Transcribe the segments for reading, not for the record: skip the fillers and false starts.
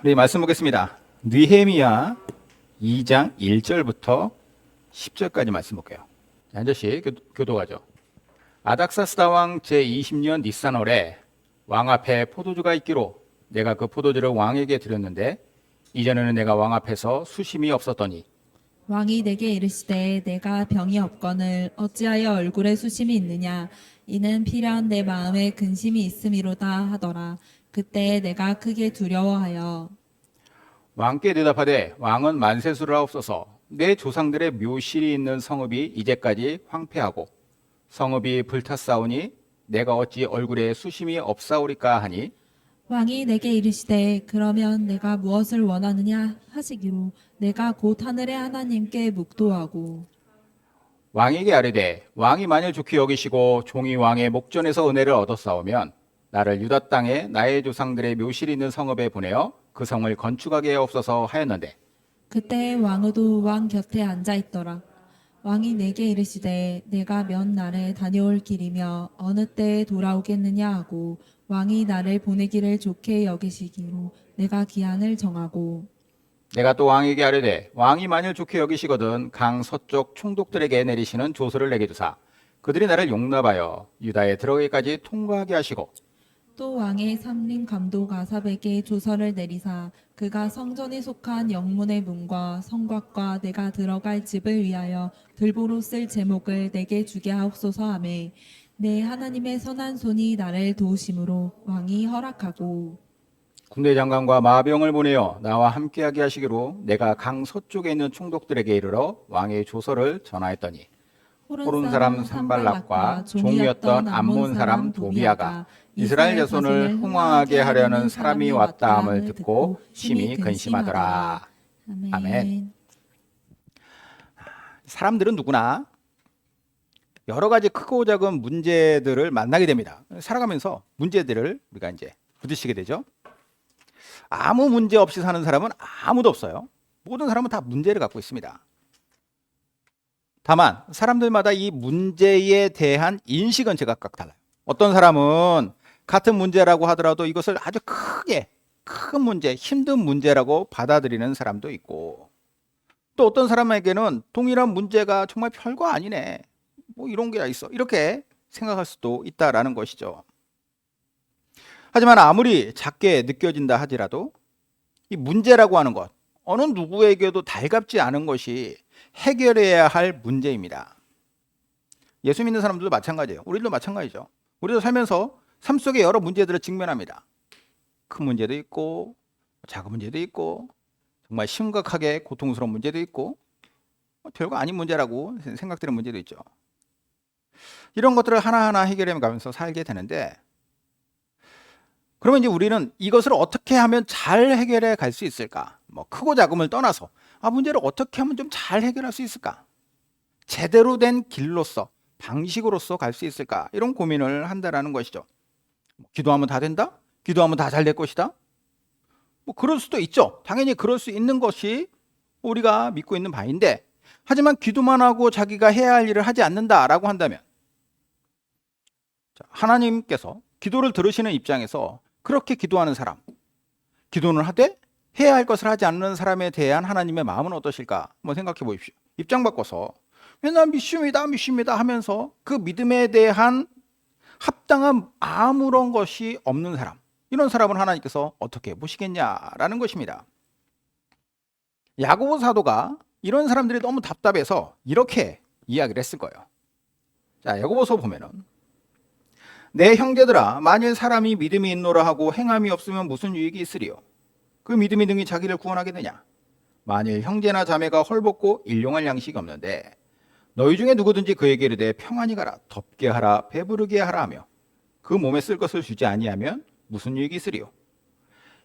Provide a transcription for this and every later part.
우리 말씀 보겠습니다. 느헤미야 2장 1절부터 10절까지 말씀 볼게요. 한 절씩 교도하죠. 아닥사스다 왕 제20년 니산월에 왕 앞에 포도주가 있기로 내가 그 포도주를 왕에게 드렸는데 이전에는 내가 왕 앞에서 수심이 없었더니 왕이 내게 이르시되 내가 병이 없거늘 어찌하여 얼굴에 수심이 있느냐 이는 필연 내 마음에 근심이 있음이로다 하더라. 그때 내가 크게 두려워하여 왕께 대답하되 왕은 만세수를 하옵소서. 내 조상들의 묘실이 있는 성읍이 이제까지 황폐하고 성읍이 불탔사오니 내가 어찌 얼굴에 수심이 없사오리까 하니 왕이 내게 이르시되 그러면 내가 무엇을 원하느냐 하시기로 내가 곧 하늘의 하나님께 묵도하고 왕에게 아뢰되 왕이 만일 좋게 여기시고 종이 왕의 목전에서 은혜를 얻었사오면 나를 유다 땅에 나의 조상들의 묘실이 있는 성읍에 보내어 그 성을 건축하게 하옵소서 하였는데 그때 왕후도 왕 곁에 앉아 있더라. 왕이 내게 이르시되 내가 몇 날에 다녀올 길이며 어느 때에 돌아오겠느냐 하고 왕이 나를 보내기를 좋게 여기시기로 내가 기한을 정하고 내가 또 왕에게 아뢰되 왕이 만일 좋게 여기시거든 강 서쪽 총독들에게 내리시는 조서를 내게 주사 그들이 나를 용납하여 유다에 들어가기까지 통과하게 하시고 또 왕의 삼림 감독 아삽에게 조서를 내리사 그가 성전에 속한 영문의 문과 성곽과 내가 들어갈 집을 위하여 들보로 쓸 제목을 내게 주게 하옵소서 하매 내 하나님의 선한 손이 나를 도우심으로 왕이 허락하고 군대 장관과 마병을 보내어 나와 함께하게 하시기로 내가 강 서쪽에 있는 총독들에게 이르러 왕의 조서를 전하였더니 호른 사람 산발락과 종이었던 암몬 사람 도비아가 이스라엘 자손을 흥왕하게 하려는 사람이 왔다 함을 듣고 심히 근심하더라. 아멘. 사람들은 누구나 여러 가지 크고 작은 문제들을 만나게 됩니다. 살아가면서 문제들을 우리가 이제 부딪히게 되죠. 아무 문제 없이 사는 사람은 아무도 없어요. 모든 사람은 다 문제를 갖고 있습니다. 다만 사람들마다 이 문제에 대한 인식은 제각각 달라요. 어떤 사람은 같은 문제라고 하더라도 이것을 아주 큰 문제, 힘든 문제라고 받아들이는 사람도 있고 또 어떤 사람에게는 동일한 문제가 정말 별거 아니네. 뭐 이런 게 있어. 이렇게 생각할 수도 있다라는 것이죠. 하지만 아무리 작게 느껴진다 하더라도 이 문제라고 하는 것, 어느 누구에게도 달갑지 않은 것이 해결해야 할 문제입니다. 예수 믿는 사람들도 마찬가지예요. 우리도 마찬가지죠. 우리도 살면서 삶 속에 여러 문제들을 직면합니다. 큰 문제도 있고 작은 문제도 있고 정말 심각하게 고통스러운 문제도 있고 별거 아닌 문제라고 생각되는 문제도 있죠. 이런 것들을 하나하나 해결해 가면서 살게 되는데 그러면 이제 우리는 이것을 어떻게 하면 잘 해결해 갈 수 있을까? 뭐 크고 작음을 떠나서 문제를 어떻게 하면 좀 잘 해결할 수 있을까? 제대로 된 길로서 방식으로서 갈 수 있을까? 이런 고민을 한다라는 것이죠. 기도하면 다 된다? 기도하면 다 잘 될 것이다? 뭐 그럴 수도 있죠. 당연히 그럴 수 있는 것이 우리가 믿고 있는 바인데 하지만 기도만 하고 자기가 해야 할 일을 하지 않는다라고 한다면 하나님께서 기도를 들으시는 입장에서 그렇게 기도하는 사람, 기도는 하되 해야 할 것을 하지 않는 사람에 대한 하나님의 마음은 어떠실까? 한번 생각해 보십시오. 입장 바꿔서 맨날 믿습니다 하면서 그 믿음에 대한 합당한 아무런 것이 없는 사람, 이런 사람은 하나님께서 어떻게 보시겠냐라는 것입니다. 야고보 사도가 이런 사람들이 너무 답답해서 이렇게 이야기를 했을 거예요. 자, 야고보서 보면은 내 형제들아 만일 사람이 믿음이 있노라 하고 행함이 없으면 무슨 유익이 있으리요? 그 믿음이 능히 자기를 구원하겠느냐? 만일 형제나 자매가 헐벗고 일용할 양식이 없는데 너희 중에 누구든지 그에게 이르되 평안히 가라 덥게 하라 배부르게 하라 하며 그 몸에 쓸 것을 주지 아니하면 무슨 유익이 있으리요?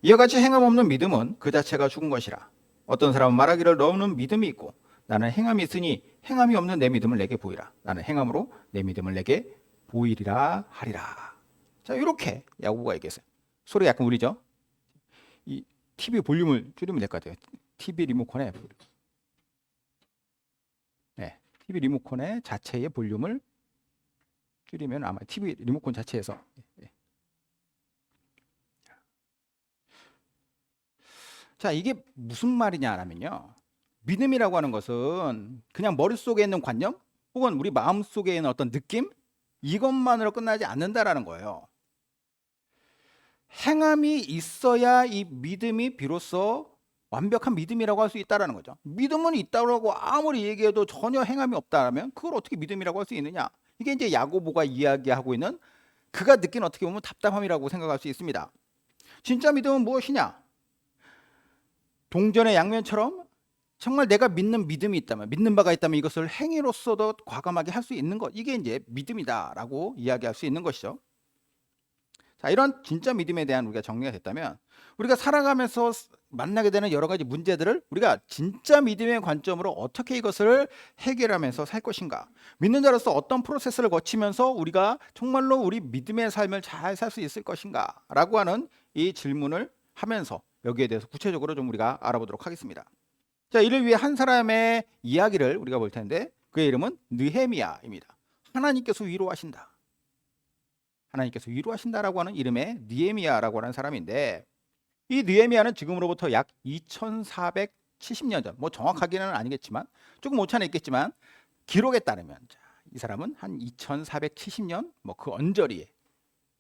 이와 같이 행함 없는 믿음은 그 자체가 죽은 것이라. 어떤 사람은 말하기를 너는 믿음이 있고 나는 행함이 있으니 행함이 없는 내 믿음을 내게 보이라. 나는 행함으로 내 믿음을 내게 보이리라 하리라. 자, 이렇게 야고보가 얘기했어요. 소리가 약간 울리죠? 이 TV 볼륨을 줄이면 될 것 같아요. TV 리모컨에 TV 리모컨의 자체의 볼륨을 줄이면 아마 TV 리모컨 자체에서 자, 이게 무슨 말이냐 하면요. 믿음이라고 하는 것은 그냥 머릿속에 있는 관념 혹은 우리 마음속에 있는 어떤 느낌 이것만으로 끝나지 않는다라는 거예요. 행함이 있어야 이 믿음이 비로소 완벽한 믿음이라고 할 수 있다라는 거죠. 믿음은 있다고 아무리 얘기해도 전혀 행함이 없다면 그걸 어떻게 믿음이라고 할 수 있느냐? 이게 이제 야고보가 이야기하고 있는 그가 느낀 어떻게 보면 답답함이라고 생각할 수 있습니다. 진짜 믿음은 무엇이냐? 동전의 양면처럼 정말 내가 믿는 믿음이 있다면, 믿는 바가 있다면 이것을 행위로서도 과감하게 할 수 있는 것, 이게 이제 믿음이다라고 이야기할 수 있는 것이죠. 자, 이런 진짜 믿음에 대한 우리가 정리가 됐다면 우리가 살아가면서 만나게 되는 여러 가지 문제들을 우리가 진짜 믿음의 관점으로 어떻게 이것을 해결하면서 살 것인가, 믿는 자로서 어떤 프로세스를 거치면서 우리가 정말로 우리 믿음의 삶을 잘 살 수 있을 것인가 라고 하는 이 질문을 하면서 여기에 대해서 구체적으로 좀 우리가 알아보도록 하겠습니다. 자, 이를 위해 한 사람의 이야기를 우리가 볼 텐데 그의 이름은 느헤미야입니다. 하나님께서 위로하신다. 하나님께서 위로하신다라고 하는 이름의 느헤미야라고 하는 사람인데, 이 느헤미야는 지금으로부터 약 2470년 전, 뭐 정확하게는 아니겠지만 조금 오차는 있겠지만 기록에 따르면 이 사람은 한 2470년 뭐 그 언저리의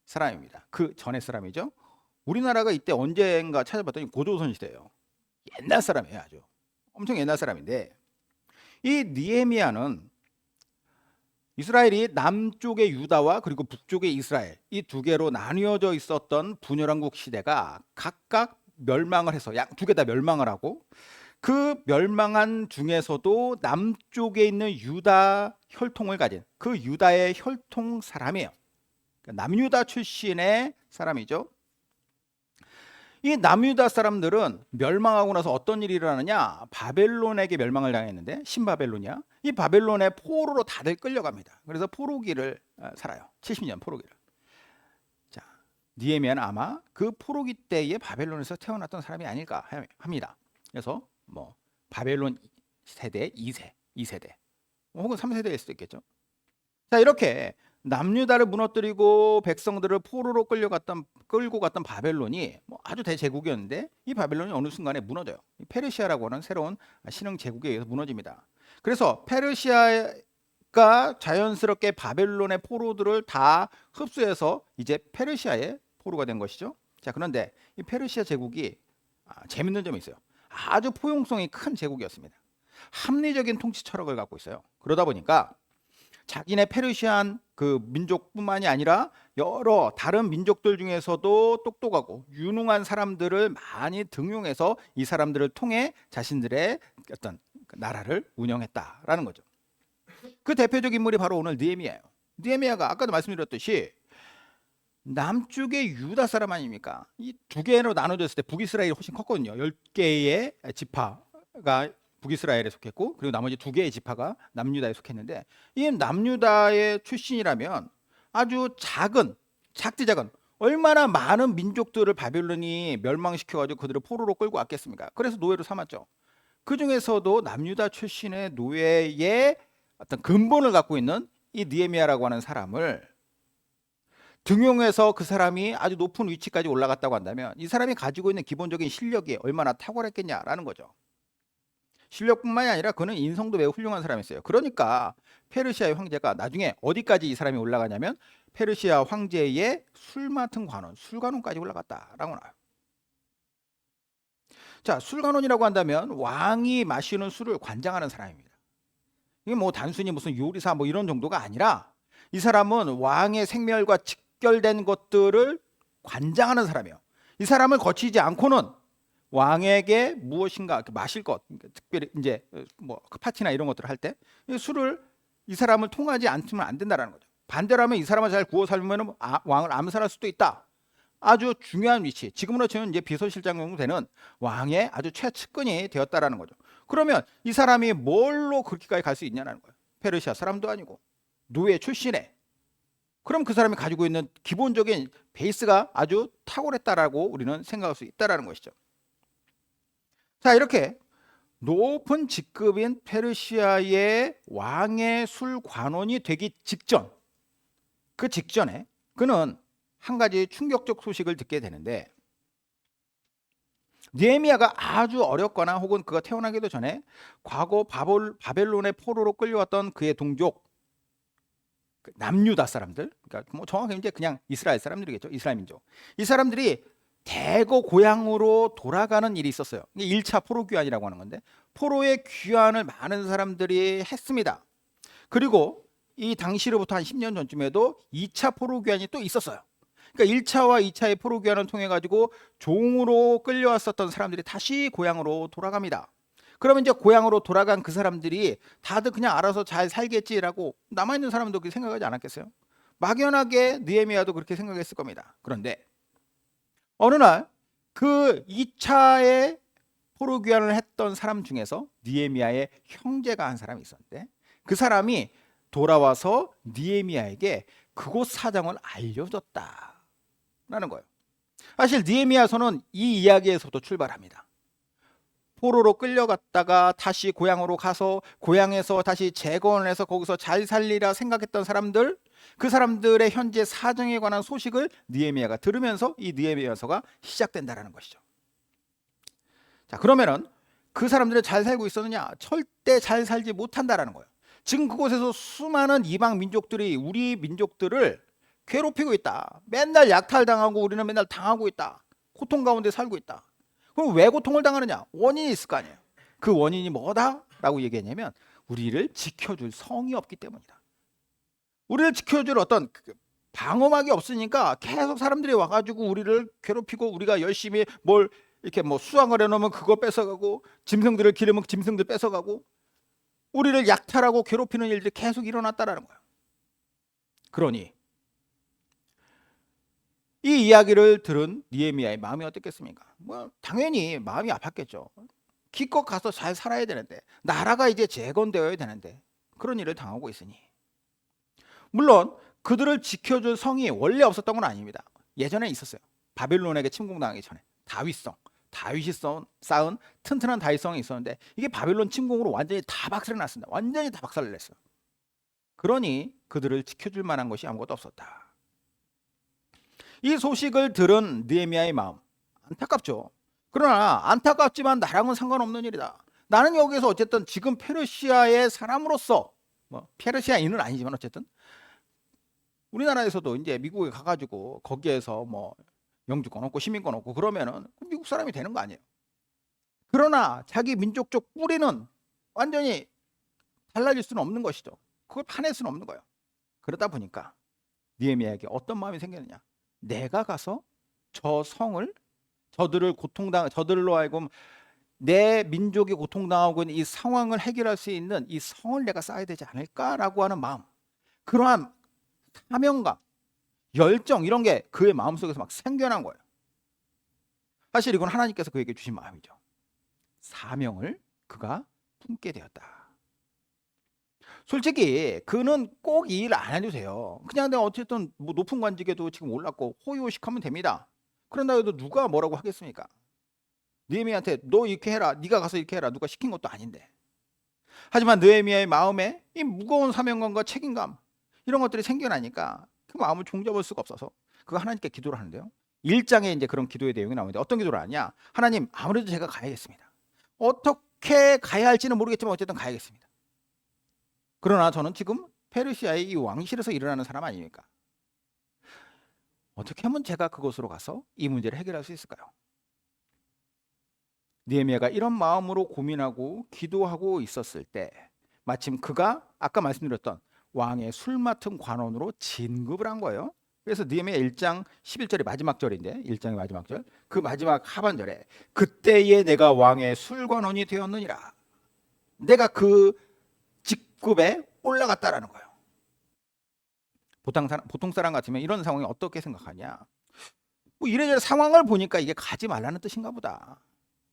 사람입니다. 그 전의 사람이죠. 우리나라가 이때 언젠가 찾아봤더니 고조선 시대예요. 옛날 사람이에요. 아주 엄청 옛날 사람인데, 이 느헤미야는 이스라엘이 남쪽의 유다와 그리고 북쪽의 이스라엘 이 두 개로 나뉘어져 있었던 분열왕국 시대가 각각 멸망을 해서 양 두 개 다 멸망을 하고, 그 멸망한 중에서도 남쪽에 있는 유다 혈통을 가진 그 유다의 혈통 사람이에요. 그러니까 남유다 출신의 사람이죠. 이 남유다 사람들은 멸망하고 나서 어떤 일이 일어나느냐, 바벨론에게 멸망을 당했는데, 신바벨론이야. 이 바벨론의 포로로 다들 끌려갑니다. 그래서 포로기를 살아요. 70년 포로기를. 자, 느헤미야는 아마 그 포로기 때에 바벨론에서 태어났던 사람이 아닐까 합니다. 그래서 뭐 바벨론 세대 2세대 혹은 3세대일 수도 있겠죠. 자, 이렇게 남유다를 무너뜨리고 백성들을 포로로 끌고 갔던 바벨론이 뭐 아주 대제국이었는데, 이 바벨론이 어느 순간에 무너져요. 페르시아라고 하는 새로운 신흥 제국에 의해서 무너집니다. 그래서 페르시아가 자연스럽게 바벨론의 포로들을 다 흡수해서 이제 페르시아의 포로가 된 것이죠. 자, 그런데 이 페르시아 제국이 재밌는 점이 있어요. 아주 포용성이 큰 제국이었습니다. 합리적인 통치 철학을 갖고 있어요. 그러다 보니까 자기네 페르시안 그 민족뿐만이 아니라 여러 다른 민족들 중에서도 똑똑하고 유능한 사람들을 많이 등용해서 이 사람들을 통해 자신들의 어떤 나라를 운영했다라는 거죠. 그 대표적 인물이 바로 오늘 느헤미야예요. 느헤미야가 아까도 말씀드렸듯이 남쪽의 유다 사람 아닙니까? 이 두 개로 나눠졌을 때 북이스라엘이 훨씬 컸거든요. 10개의 지파가 북이스라엘에 속했고, 그리고 나머지 2개의 지파가 남유다에 속했는데, 이 남유다의 출신이라면 아주 작디 작은 얼마나 많은 민족들을 바벨론이 멸망시켜가지고 그들을 포로로 끌고 왔겠습니까? 그래서 노예로 삼았죠. 그 중에서도 남유다 출신의 노예의 어떤 근본을 갖고 있는 이 느헤미야라고 하는 사람을 등용해서 그 사람이 아주 높은 위치까지 올라갔다고 한다면 이 사람이 가지고 있는 기본적인 실력이 얼마나 탁월했겠냐라는 거죠. 실력뿐만이 아니라 그는 인성도 매우 훌륭한 사람이었어요. 그러니까 페르시아의 황제가 나중에 어디까지 이 사람이 올라가냐면 페르시아 황제의 술 맡은 관원, 술관원까지 올라갔다라고 나와요. 자, 술관원이라고 한다면 왕이 마시는 술을 관장하는 사람입니다. 이게 뭐 단순히 무슨 요리사 뭐 이런 정도가 아니라 이 사람은 왕의 생멸과 직결된 것들을 관장하는 사람이에요. 이 사람을 거치지 않고는 왕에게 무엇인가 마실 것, 특별히 이제 뭐 파티나 이런 것들을 할 때 술을 이 사람을 통하지 않으면 안 된다라는 거죠. 반대로 하면 이 사람을 잘 구워 살면 왕을 암살할 수도 있다. 아주 중요한 위치, 지금으로 치면 이제 비서실장 정도 되는 왕의 아주 최측근이 되었다라는 거죠. 그러면 이 사람이 뭘로 그렇게까지 갈 수 있냐는 거예요. 페르시아 사람도 아니고 노예 출신에. 그럼 그 사람이 가지고 있는 기본적인 베이스가 아주 탁월했다라고 우리는 생각할 수 있다라는 것이죠. 자, 이렇게 높은 직급인 페르시아의 왕의 술관원이 되기 직전, 그 직전에 그는 한 가지 충격적 소식을 듣게 되는데, 느헤미야가 아주 어렸거나 혹은 그가 태어나기도 전에 과거 바벨론의 포로로 끌려왔던 그의 동족 그 남유다 사람들, 그러니까 뭐 정확히 이제 그냥 이스라엘 사람들이겠죠. 이스라엘 민족. 이 사람들이 대거 고향으로 돌아가는 일이 있었어요. 이게 1차 포로 귀환이라고 하는 건데, 포로의 귀환을 많은 사람들이 했습니다. 그리고 이 당시로부터 한 10년 전쯤에도 2차 포로 귀환이 또 있었어요. 그러니까 1차와 2차의 포로 귀환을 통해 가지고 종으로 끌려왔었던 사람들이 다시 고향으로 돌아갑니다. 그러면 이제 고향으로 돌아간 그 사람들이 다들 그냥 알아서 잘 살겠지라고 남아있는 사람도 그렇게 생각하지 않았겠어요? 막연하게 느헤미야도 그렇게 생각했을 겁니다. 그런데 어느 날 그 2차의 포로 귀환을 했던 사람 중에서 느헤미야의 형제가 한 사람이 있었는데, 그 사람이 돌아와서 느헤미야에게 그곳 사정을 알려줬다라는 거예요. 사실 느헤미야서는 이 이야기에서부터 출발합니다. 포로로 끌려갔다가 다시 고향으로 가서 고향에서 다시 재건을 해서 거기서 잘 살리라 생각했던 사람들, 그 사람들의 현재 사정에 관한 소식을 느헤미야가 들으면서 이 느헤미야서가 시작된다라는 것이죠. 자, 그러면은 그 사람들이 잘 살고 있었느냐? 절대 잘 살지 못한다라는 거예요. 지금 그곳에서 수많은 이방 민족들이 우리 민족들을 괴롭히고 있다. 맨날 약탈당하고 우리는 맨날 당하고 있다. 고통 가운데 살고 있다. 그럼 왜 고통을 당하느냐? 원인이 있을 거 아니에요. 그 원인이 뭐다? 라고 얘기했냐면 우리를 지켜줄 성이 없기 때문이다. 우리를 지켜줄 어떤 방어막이 없으니까 계속 사람들이 와가지고 우리를 괴롭히고, 우리가 열심히 뭘 이렇게 뭐 수확을 해놓으면 그거 뺏어가고, 짐승들을 기르면 짐승들 뺏어가고, 우리를 약탈하고 괴롭히는 일들이 계속 일어났다라는 거예요. 그러니 이 이야기를 들은 느헤미야의 마음이 어떻겠습니까? 뭐 당연히 마음이 아팠겠죠. 기껏 가서 잘 살아야 되는데, 나라가 이제 재건되어야 되는데 그런 일을 당하고 있으니. 물론 그들을 지켜줄 성이 원래 없었던 건 아닙니다. 예전에 있었어요. 바벨론에게 침공당하기 전에 다윗이 쌓은 튼튼한 다윗성이 있었는데, 이게 바벨론 침공으로 완전히 다 박살이 났습니다. 완전히 다 박살을 냈어요. 그러니 그들을 지켜줄 만한 것이 아무것도 없었다. 이 소식을 들은 느헤미야의 마음, 안타깝죠. 그러나 안타깝지만 나랑은 상관없는 일이다. 나는 여기서 어쨌든 지금 페르시아의 사람으로서, 뭐 페르시아인은 아니지만 어쨌든 우리나라에서도 이제 미국에 가가지고 거기에서 뭐 영주권 얻고 시민권 얻고 그러면은 미국 사람이 되는 거 아니에요. 그러나 자기 민족적 뿌리는 완전히 달라질 수는 없는 것이죠. 그걸 파낼 수는 없는 거예요. 그러다 보니까 느헤미야에게 어떤 마음이 생겼느냐? 내가 가서 저 성을, 저들로 하여금 내 민족이 고통당하고 있는 이 상황을 해결할 수 있는 이 성을 내가 쌓아야 되지 않을까라고 하는 마음, 그러한 사명감, 열정, 이런 게 그의 마음속에서 막 생겨난 거예요. 사실 이건 하나님께서 그에게 주신 마음이죠. 사명을 그가 품게 되었다. 솔직히 그는 꼭 이 일 안 해도 돼요. 그냥 내가 어쨌든 뭐 높은 관직에도 지금 올랐고 호의호식하면 됩니다. 그런다 해도 누가 뭐라고 하겠습니까? 느헤미야한테 너 이렇게 해라, 네가 가서 이렇게 해라, 누가 시킨 것도 아닌데. 하지만 느헤미야의 마음에 이 무거운 사명감과 책임감, 이런 것들이 생겨나니까 그 마음을 종잡을 수가 없어서 그가 하나님께 기도를 하는데요. 1장에 이제 그런 기도의 내용이 나오는데 어떤 기도를 하냐? 하나님, 아무래도 제가 가야겠습니다. 어떻게 가야 할지는 모르겠지만 어쨌든 가야겠습니다. 그러나 저는 지금 페르시아의 이 왕실에서 일어나는 사람 아닙니까? 어떻게 하면 제가 그곳으로 가서 이 문제를 해결할 수 있을까요? 느헤미야가 이런 마음으로 고민하고 기도하고 있었을 때 마침 그가 아까 말씀드렸던 왕의 술 맡은 관원으로 진급을 한 거예요. 그래서 느헤미야 1장 11절이 마지막 절인데, 1장의 마지막 절, 그 마지막 하반절에 그때에 내가 왕의 술관원이 되었느니라. 내가 그 직급에 올라갔다라는 거예요. 보통 사람 같으면 이런 상황이 어떻게 생각하냐? 뭐 이래저래 상황을 보니까 이게 가지 말라는 뜻인가 보다.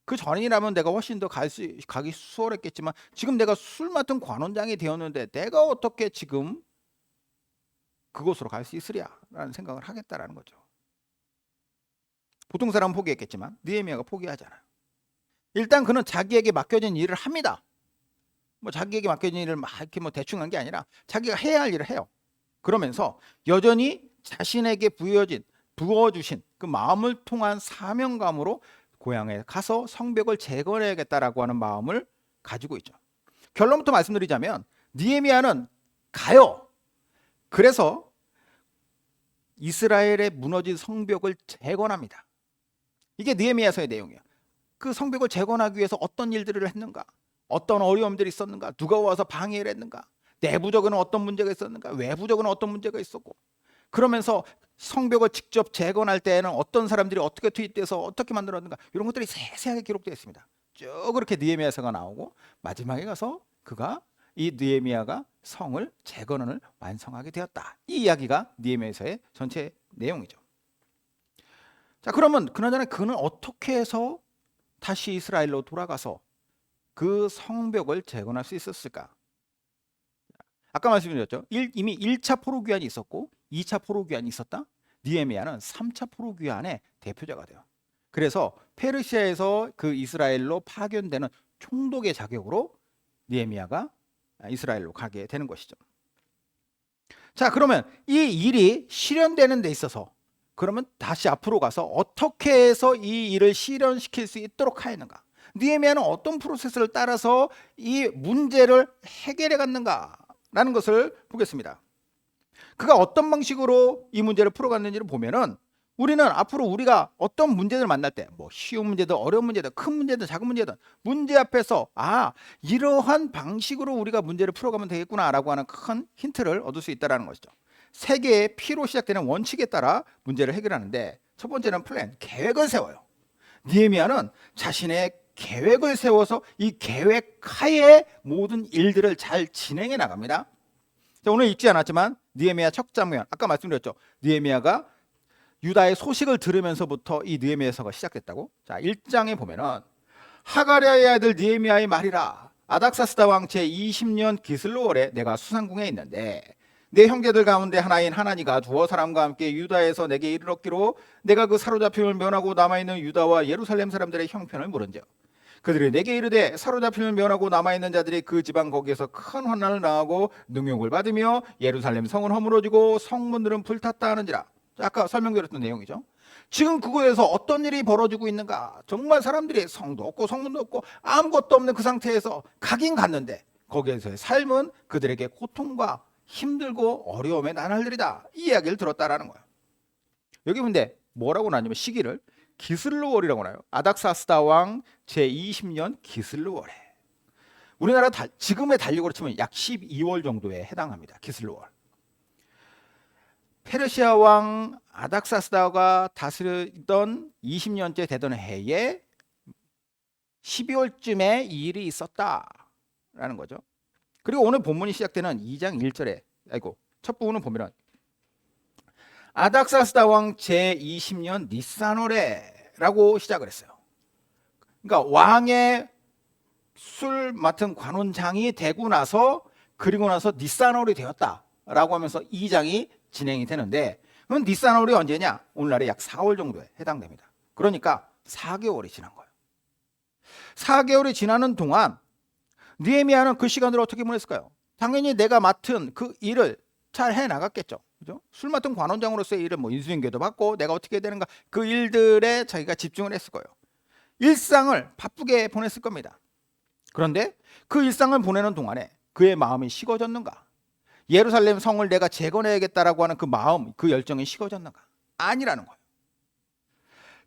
그 전이라면 내가 훨씬 더 가기 수월했겠지만 지금 내가 술 맡은 관원장이 되었는데 내가 어떻게 지금 그곳으로 갈 수 있으랴라는 생각을 하겠다라는 거죠. 보통 사람은 포기했겠지만 느헤미야가 포기하잖아요. 일단 그는 자기에게 맡겨진 일을 합니다. 뭐 자기에게 맡겨진 일을 막 이렇게 뭐 대충 한 게 아니라 자기가 해야 할 일을 해요. 그러면서 여전히 자신에게 부어주신 그 마음을 통한 사명감으로 고향에 가서 성벽을 재건해야겠다라고 하는 마음을 가지고 있죠. 결론부터 말씀드리자면 느헤미야는 가요. 그래서 이스라엘의 무너진 성벽을 재건합니다. 이게 느헤미야서의 내용이에요. 그 성벽을 재건하기 위해서 어떤 일들을 했는가? 어떤 어려움들이 있었는가? 누가 와서 방해를 했는가? 내부적으로는 어떤 문제가 있었는가? 외부적으로는 어떤 문제가 있었고, 그러면서 성벽을 직접 재건할 때에는 어떤 사람들이 어떻게 투입돼서 어떻게 만들었는가, 이런 것들이 세세하게 기록되어 있습니다. 쭉 그렇게 느헤미야서가 나오고 마지막에 가서 이 느헤미야가 성을 재건을 완성하게 되었다. 이 이야기가 느헤미야서의 전체 내용이죠. 자, 그러면 그나저나 그는 어떻게 해서 다시 이스라엘로 돌아가서 그 성벽을 재건할 수 있었을까? 아까 말씀드렸죠. 이미 1차 포로귀환이 있었고 2차 포로귀환이 있었다. 느헤미야는 3차 포로귀환의 대표자가 돼요. 그래서 페르시아에서 그 이스라엘로 파견되는 총독의 자격으로 느헤미야가 이스라엘로 가게 되는 것이죠. 자, 그러면 이 일이 실현되는 데 있어서 그러면 다시 앞으로 가서 어떻게 해서 이 일을 실현시킬 수 있도록 하였는가? 느헤미야는 어떤 프로세스를 따라서 이 문제를 해결해 갔는가라는 것을 보겠습니다. 그가 어떤 방식으로 이 문제를 풀어갔는지를 보면은 우리는 앞으로 우리가 어떤 문제를 만날 때 뭐 쉬운 문제든 어려운 문제든 큰 문제든 작은 문제든 문제 앞에서 이러한 방식으로 우리가 문제를 풀어가면 되겠구나라고 하는 큰 힌트를 얻을 수 있다는 것이죠. 세 개의 P로 시작되는 원칙에 따라 문제를 해결하는데 첫 번째는 플랜, 계획을 세워요. 느헤미야는 자신의 계획을 세워서 이 계획 하에 모든 일들을 잘 진행해 나갑니다. 자, 오늘 읽지 않았지만 느헤미야 첫 장면, 아까 말씀드렸죠. 느헤미야가 유다의 소식을 들으면서부터 이 느헤미야서가 시작됐다고. 자, 1장에 보면은 하가랴의 아들 느헤미야의 말이라. 아닥사스다 왕 제20년 기슬로월에 내가 수상궁에 있는데 내 형제들 가운데 하나인 하나니가 두어 사람과 함께 유다에서 내게 이르렀기로 내가 그 사로잡힘을 면하고 남아있는 유다와 예루살렘 사람들의 형편을 물은즉 그들이 내게 이르되 사로잡힘을 면하고 남아있는 자들이 그 지방 거기에서 큰 환난을 당하고 능욕을 받으며 예루살렘 성은 허물어지고 성문들은 불탔다 하는지라. 아까 설명드렸던 내용이죠. 지금 그곳에서 어떤 일이 벌어지고 있는가? 정말 사람들이 성도 없고 성문도 없고 아무것도 없는 그 상태에서 가긴 갔는데 거기에서의 삶은 그들에게 고통과 힘들고 어려움에 나날들이다. 이 이야기를 들었다라는 거예요. 여기 근데 뭐라고 나냐면 시기를 기슬루월이라고 나요. 아닥사스다 왕 제20년 기슬루월에. 우리나라 지금의 달력으로 치면 약 12월 정도에 해당합니다. 기슬루월. 페르시아 왕 아닥사스다가 다스리던 20년째 되던 해에 12월쯤에 이 일이 있었다라는 거죠. 그리고 오늘 본문이 시작되는 2장 1절에 첫 부분을 보면 아닥사스다 왕 제20년 니산월에라고 시작을 했어요. 그러니까 왕의 술 맡은 관원장이 되고 나서 그리고 나서 니산월이 되었다라고 하면서 2장이 진행이 되는데 그럼 니산월이 언제냐? 오늘날에 약 4월 정도에 해당됩니다. 그러니까 4개월이 지난 거예요. 4개월이 지나는 동안 느헤미야는 그 시간을 어떻게 보냈을까요? 당연히 내가 맡은 그 일을 잘 해나갔겠죠. 그죠? 술 맡은 관원장으로서의 일을 인수인계도 받고 내가 어떻게 되는가 그 일들에 자기가 집중을 했을 거예요. 일상을 바쁘게 보냈을 겁니다. 그런데 그 일상을 보내는 동안에 그의 마음이 식어졌는가? 예루살렘 성을 내가 재건해야겠다라고 하는 그 마음, 그 열정이 식어졌는가? 아니라는 거예요.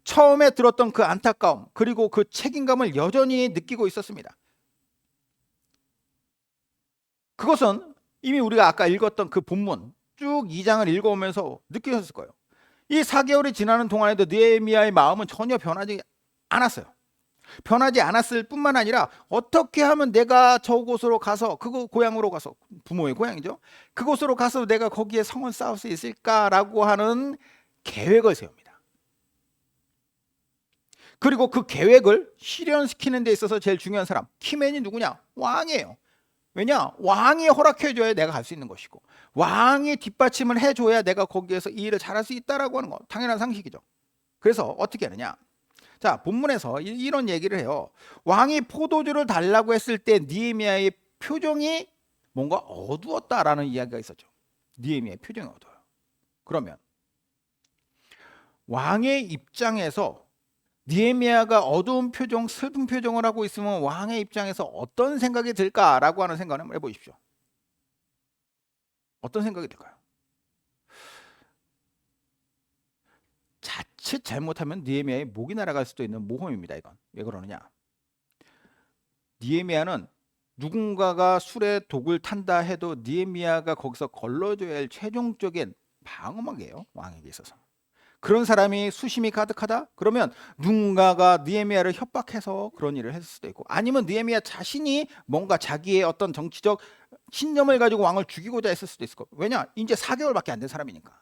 처음에 들었던 그 안타까움 그리고 그 책임감을 여전히 느끼고 있었습니다. 그것은 이미 우리가 아까 읽었던 그 본문 쭉 2장을 읽어오면서 느끼셨을 거예요. 이 4개월이 지나는 동안에도 느헤미야의 마음은 전혀 변하지 않았어요. 변하지 않았을 뿐만 아니라 어떻게 하면 내가 저곳으로 가서 그 고향으로 가서 부모의 고향이죠. 그곳으로 가서 내가 거기에 성을 쌓을 수 있을까라고 하는 계획을 세웁니다. 그리고 그 계획을 실현시키는 데 있어서 제일 중요한 사람 키맨이 누구냐? 왕이에요. 왜냐? 왕이 허락해줘야 내가 갈 수 있는 것이고 왕이 뒷받침을 해줘야 내가 거기에서 이 일을 잘할 수 있다라고 하는 거 당연한 상식이죠. 그래서 어떻게 하느냐? 자, 본문에서 이런 얘기를 해요. 왕이 포도주를 달라고 했을 때 느헤미야의 표정이 뭔가 어두웠다라는 이야기가 있었죠. 느헤미야의 표정이 어두워요. 그러면 왕의 입장에서 느헤미야가 어두운 표정, 슬픈 표정을 하고 있으면 왕의 입장에서 어떤 생각이 들까라고 하는 생각을 한번 해보십시오. 어떤 생각이 들까요? 자칫 잘못하면 느헤미야의 목이 날아갈 수도 있는 모험입니다. 이건 왜 그러느냐? 느헤미야는 누군가가 술에 독을 탄다 해도 느헤미야가 거기서 걸러줘야 할 최종적인 방어막이에요. 왕에게 있어서. 그런 사람이 수심이 가득하다? 그러면 누군가가 느헤미야를 협박해서 그런 일을 했을 수도 있고, 아니면 느헤미야 자신이 뭔가 자기의 어떤 정치적 신념을 가지고 왕을 죽이고자 했을 수도 있을 거고. 왜냐? 이제 4개월밖에 안 된 사람이니까.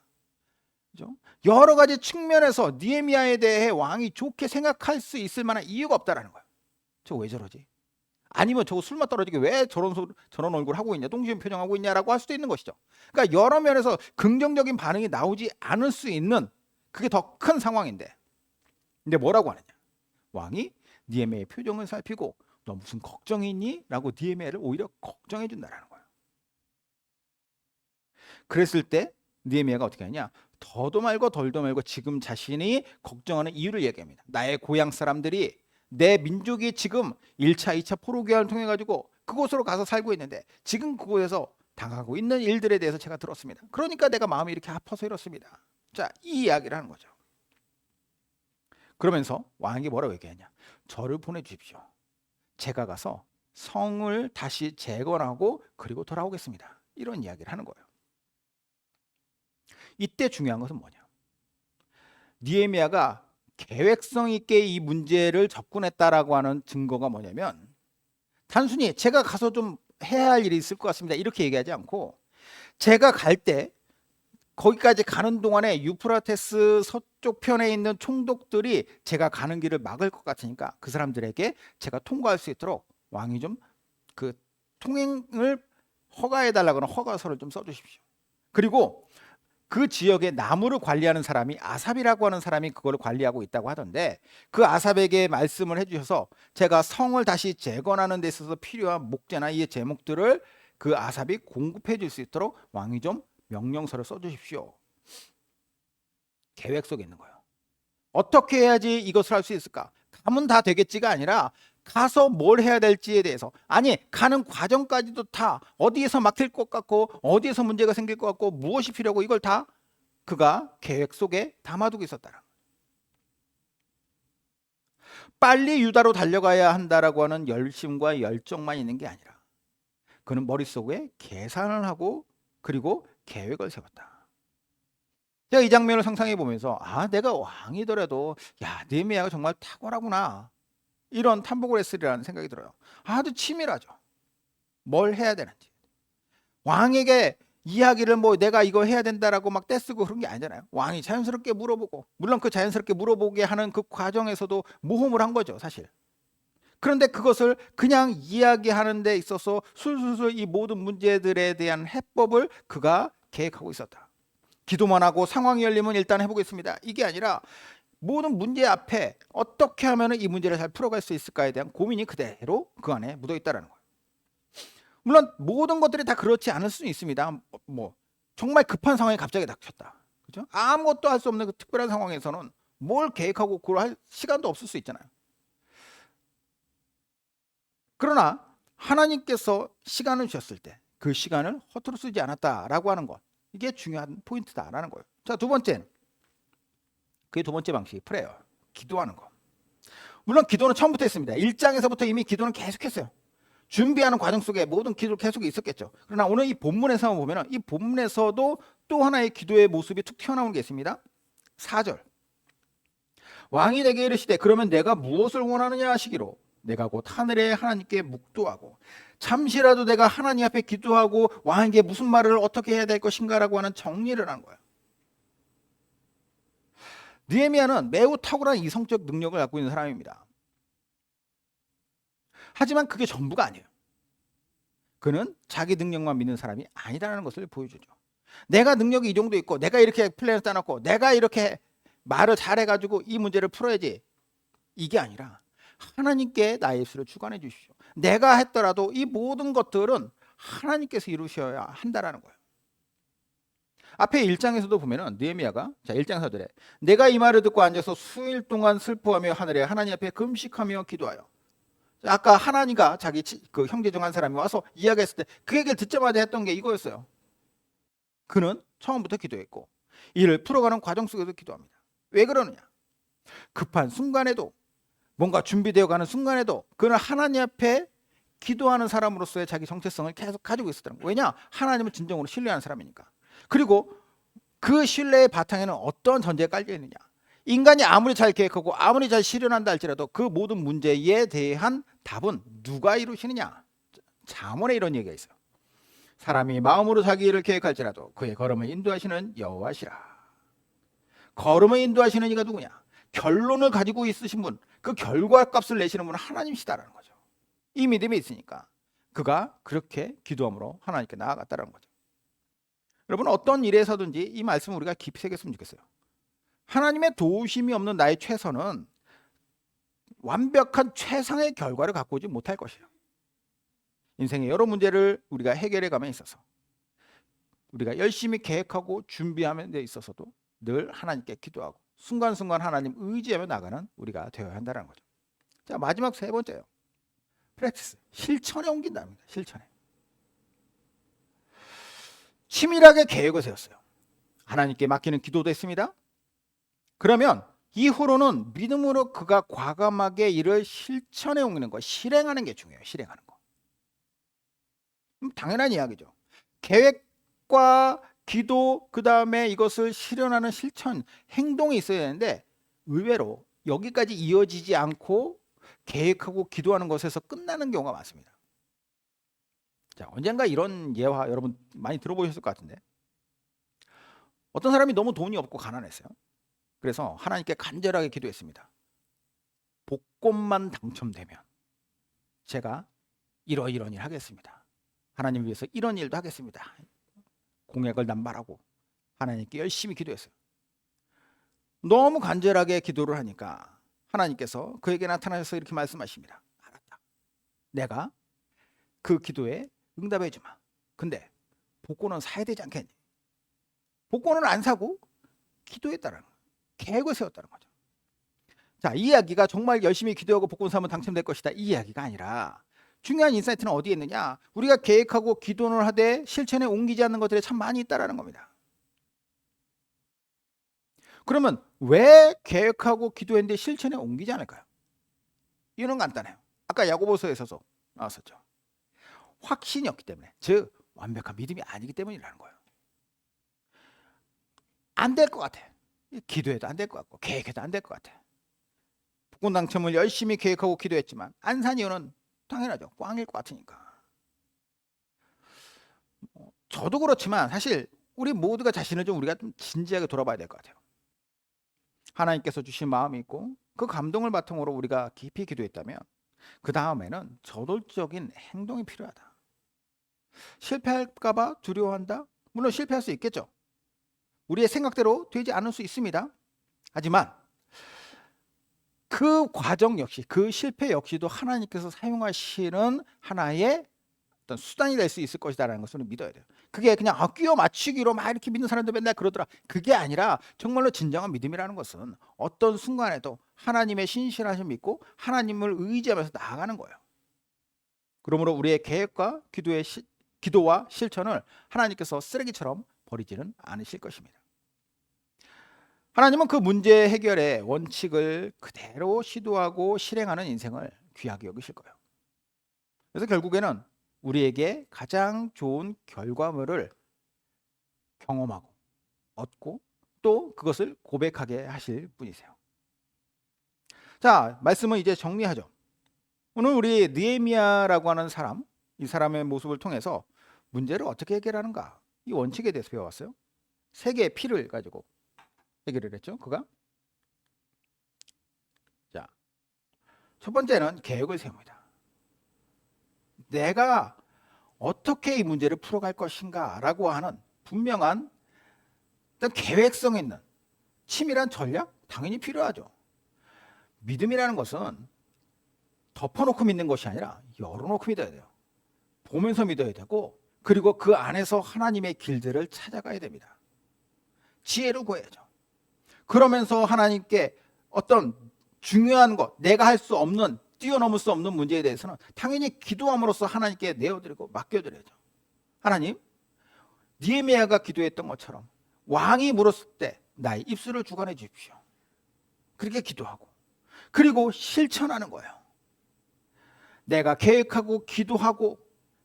그죠? 여러 가지 측면에서 느헤미야에 대해 왕이 좋게 생각할 수 있을 만한 이유가 없다라는 거야. 저 왜 저러지? 아니면 저거 술맛 떨어지게 왜 저런 얼굴 하고 있냐, 똥심 표정하고 있냐라고 할 수도 있는 것이죠. 그러니까 여러 면에서 긍정적인 반응이 나오지 않을 수 있는, 그게 더 큰 상황인데, 근데 뭐라고 하느냐? 왕이 느헤미야의 표정을 살피고 너 무슨 걱정이 있니? 라고 느헤미야를 오히려 걱정해 준다라는 거예요. 그랬을 때 느헤미야가 어떻게 하냐? 더도 말고 덜도 말고 지금 자신이 걱정하는 이유를 얘기합니다. 나의 고향 사람들이, 내 민족이 지금 1차, 2차 포로기환을 통해 가지고 그곳으로 가서 살고 있는데 지금 그곳에서 당하고 있는 일들에 대해서 제가 들었습니다. 그러니까 내가 마음이 이렇게 아파서 이렇습니다. 자, 이 이야기를 하는 거죠. 그러면서 왕이 뭐라고 얘기하냐? 저를 보내주십시오. 제가 가서 성을 다시 재건하고 그리고 돌아오겠습니다. 이런 이야기를 하는 거예요. 이때 중요한 것은 뭐냐? 느헤미야가 계획성 있게 이 문제를 접근했다라고 하는 증거가 뭐냐면, 단순히 제가 가서 좀 해야 할 일이 있을 것 같습니다 이렇게 얘기하지 않고, 제가 갈 때 거기까지 가는 동안에 유프라테스 서쪽 편에 있는 총독들이 제가 가는 길을 막을 것 같으니까 그 사람들에게 제가 통과할 수 있도록 왕이 좀 그 통행을 허가해 달라거나 허가서를 좀 써주십시오. 그리고 그 지역의 나무를 관리하는 사람이 아삽이라고 하는 사람이 그걸 관리하고 있다고 하던데, 그 아삽에게 말씀을 해주셔서 제가 성을 다시 재건하는 데 있어서 필요한 목재나 이 제목들을 그 아삽이 공급해 줄 수 있도록 왕이 좀 명령서를 써주십시오. 계획 속에 있는 거예요. 어떻게 해야지 이것을 할 수 있을까? 가면 다 되겠지가 아니라 가서 뭘 해야 될지에 대해서, 아니 가는 과정까지도 다 어디에서 막힐 것 같고 어디에서 문제가 생길 것 같고 무엇이 필요하고 이걸 다 그가 계획 속에 담아두고 있었다라. 빨리 유다로 달려가야 한다라고 하는 열심과 열정만 있는 게 아니라 그는 머릿속에 계산을 하고 그리고 계획을 세웠다. 제가 이 장면을 상상해 보면서 내가 왕이더라도 느헤미야가 정말 탁월하구나, 이런 탐복을 했으리라는 생각이 들어요. 아주 치밀하죠. 뭘 해야 되는지. 왕에게 이야기를 내가 이거 해야 된다라고 막 떼쓰고 그런 게 아니잖아요. 왕이 자연스럽게 물어보고, 물론 그 자연스럽게 물어보게 하는 그 과정에서도 모험을 한 거죠, 사실. 그런데 그것을 그냥 이야기하는 데 있어서 술술술 이 모든 문제들에 대한 해법을 그가 계획하고 있었다. 기도만 하고 상황이 열리면 일단 해보겠습니다, 이게 아니라 모든 문제 앞에 어떻게 하면 이 문제를 잘 풀어갈 수 있을까에 대한 고민이 그대로 그 안에 묻어 있다는 거예요. 물론 모든 것들이 다 그렇지 않을 수는 있습니다. 정말 급한 상황이 갑자기 닥쳤다, 그죠? 아무것도 할 수 없는 그 특별한 상황에서는 뭘 계획하고 그걸 할 시간도 없을 수 있잖아요. 그러나 하나님께서 시간을 주셨을 때 그 시간을 허투루 쓰지 않았다라고 하는 것, 이게 중요한 포인트다라는 거예요. 자, 두 번째는, 그게 두 번째 방식이 프레요, 기도하는 거. 물론 기도는 처음부터 했습니다. 1장에서부터 이미 기도는 계속했어요. 준비하는 과정 속에 모든 기도를 계속 있었겠죠. 그러나 오늘 이 본문에서 보면 이 본문에서도 또 하나의 기도의 모습이 툭 튀어나오는 게 있습니다. 4절. 왕이 내게 이르시되 그러면 내가 무엇을 원하느냐 하시기로 내가 곧 하늘의 하나님께 묵도하고 잠시라도 내가 하나님 앞에 기도하고 왕에게 무슨 말을 어떻게 해야 될 것인가라고 하는 정리를 한 거예요. 느헤미야는 매우 탁월한 이성적 능력을 갖고 있는 사람입니다. 하지만 그게 전부가 아니에요. 그는 자기 능력만 믿는 사람이 아니라는 것을 보여주죠. 내가 능력이 이 정도 있고 내가 이렇게 플랜을 짜놓고 내가 이렇게 말을 잘해가지고 이 문제를 풀어야지, 이게 아니라 하나님께 나의 입술을 주관해 주십시오. 내가 했더라도 이 모든 것들은 하나님께서 이루셔야 한다라는 거예요. 앞에 1장에서도 보면은 느헤미야가 자 1장 사절에 내가 이 말을 듣고 앉아서 수일 동안 슬퍼하며 하늘에 하나님 앞에 금식하며 기도하여. 자, 아까 하나님과 자기 그 형제 중 한 사람이 와서 이야기했을 때 그 얘기를 듣자마자 했던 게 이거였어요. 그는 처음부터 기도했고 이를 풀어가는 과정 속에서 기도합니다. 왜 그러느냐? 급한 순간에도 뭔가 준비되어 가는 순간에도 그는 하나님 앞에 기도하는 사람으로서의 자기 정체성을 계속 가지고 있었다는 거예요. 왜냐? 하나님을 진정으로 신뢰하는 사람이니까. 그리고 그 신뢰의 바탕에는 어떤 전제가 깔려 있느냐? 인간이 아무리 잘 계획하고 아무리 잘 실현한다 할지라도 그 모든 문제에 대한 답은 누가 이루시느냐? 잠언에 이런 얘기가 있어요. 사람이 마음으로 자기 일을 계획할지라도 그의 걸음을 인도하시는 여호와시라. 걸음을 인도하시는 이가 누구냐? 결론을 가지고 있으신 분, 그 결과값을 내시는 분은 하나님이시다라는 거죠. 이 믿음이 있으니까 그가 그렇게 기도함으로 하나님께 나아갔다는 거죠. 여러분 어떤 일에서든지 이 말씀을 우리가 깊이 새겼으면 좋겠어요. 하나님의 도우심이 없는 나의 최선은 완벽한 최상의 결과를 갖고 오지 못할 것이에요. 인생의 여러 문제를 우리가 해결해 감에 있어서 우리가 열심히 계획하고 준비하는 데 있어서도 늘 하나님께 기도하고 순간순간 하나님 의지하며 나가는 우리가 되어야 한다는 거죠. 자, 마지막 세 번째요. 프랙티스, 실천에 옮긴답니다. 실천에. 치밀하게 계획을 세웠어요. 하나님께 맡기는 기도도 했습니다. 그러면 이후로는 믿음으로 그가 과감하게 이를 실천에 옮기는 거, 실행하는 게 중요해요. 실행하는 거. 당연한 이야기죠. 계획과 기도, 그 다음에 이것을 실현하는 실천, 행동이 있어야 되는데 의외로 여기까지 이어지지 않고 계획하고 기도하는 것에서 끝나는 경우가 많습니다. 자, 언젠가 이런 예화 여러분 많이 들어보셨을 것 같은데 어떤 사람이 너무 돈이 없고 가난했어요. 그래서 하나님께 간절하게 기도했습니다. 복권만 당첨되면 제가 이러이러한 일 하겠습니다. 하나님 위해서 이런 일도 하겠습니다. 공약을 남발하고 하나님께 열심히 기도했어요. 너무 간절하게 기도를 하니까 하나님께서 그에게 나타나셔서 이렇게 말씀하십니다. 알았다. 내가 그 기도에 응답해 주마. 근데 복권은 사야 되지 않겠니? 복권은 안 사고 기도했다는 거예요. 계획을 세웠다는 거죠. 자, 이 이야기가 정말 열심히 기도하고 복권 사면 당첨될 것이다. 이 이야기가 아니라 중요한 인사이트는 어디에 있느냐? 우리가 계획하고 기도를 하되 실천에 옮기지 않는 것들이 참 많이 있다라는 겁니다. 그러면 왜 계획하고 기도했는데 실천에 옮기지 않을까요? 이유는 간단해요. 아까 야고보서에서도 나왔었죠. 확신이 없기 때문에, 즉 완벽한 믿음이 아니기 때문이라는 거예요. 안 될 것 같아. 기도해도 안 될 것 같고 계획해도 안 될 것 같아. 복권 당첨을 열심히 계획하고 기도했지만 안 산 이유는 당연하죠. 꽝일 것 같으니까. 저도 그렇지만 사실 우리 모두가 자신을 좀 우리가 좀 진지하게 돌아봐야 될 것 같아요. 하나님께서 주신 마음이 있고 그 감동을 바탕으로 우리가 깊이 기도했다면 그 다음에는 저돌적인 행동이 필요하다. 실패할까 봐 두려워한다? 물론 실패할 수 있겠죠. 우리의 생각대로 되지 않을 수 있습니다. 하지만 그 과정 역시, 그 실패 역시도 하나님께서 사용하시는 하나의 어떤 수단이 될 수 있을 것이다라는 것을 믿어야 돼요. 그게 그냥 끼워 맞추기로 막 이렇게 믿는 사람들 맨날 그러더라. 그게 아니라 정말로 진정한 믿음이라는 것은 어떤 순간에도 하나님의 신실하심을 믿고 하나님을 의지하면서 나아가는 거예요. 그러므로 우리의 계획과 기도와 실천을 하나님께서 쓰레기처럼 버리지는 않으실 것입니다. 하나님은 그 문제 해결의 원칙을 그대로 시도하고 실행하는 인생을 귀하게 여기실 거예요. 그래서 결국에는 우리에게 가장 좋은 결과물을 경험하고 얻고 또 그것을 고백하게 하실 분이세요. 자, 말씀은 이제 정리하죠. 오늘 우리 느헤미야라고 하는 사람, 이 사람의 모습을 통해서 문제를 어떻게 해결하는가, 이 원칙에 대해서 배워왔어요. 세 개의 P를 가지고 해결을 했죠. 그가 자, 첫 번째는 계획을 세웁니다. 내가 어떻게 이 문제를 풀어갈 것인가라고 하는 분명한 어떤 계획성 있는 치밀한 전략 당연히 필요하죠. 믿음이라는 것은 덮어놓고 믿는 것이 아니라 열어놓고 믿어야 돼요. 보면서 믿어야 되고 그리고 그 안에서 하나님의 길들을 찾아가야 됩니다. 지혜를 구해야죠. 그러면서 하나님께 어떤 중요한 것, 내가 할 수 없는, 뛰어넘을 수 없는 문제에 대해서는 당연히 기도함으로써 하나님께 내어드리고 맡겨드려야죠. 하나님, 느헤미야가 기도했던 것처럼 왕이 물었을 때 나의 입술을 주관해 주십시오. 그렇게 기도하고, 그리고 실천하는 거예요. 내가 계획하고 기도하고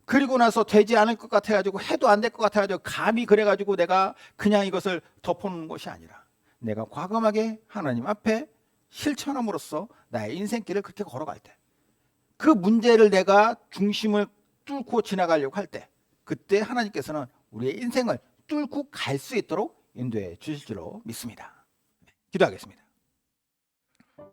그리고 나서 되지 않을 것 같아가지고 해도 안 될 것 같아가지고 감히 그래가지고 내가 그냥 이것을 덮어놓는 것이 아니라 내가 과감하게 하나님 앞에 실천함으로써 나의 인생길을 그렇게 걸어갈 때, 그 문제를 내가 중심을 뚫고 지나가려고 할 때, 그때 하나님께서는 우리의 인생을 뚫고 갈 수 있도록 인도해 주실 줄로 믿습니다. 기도하겠습니다.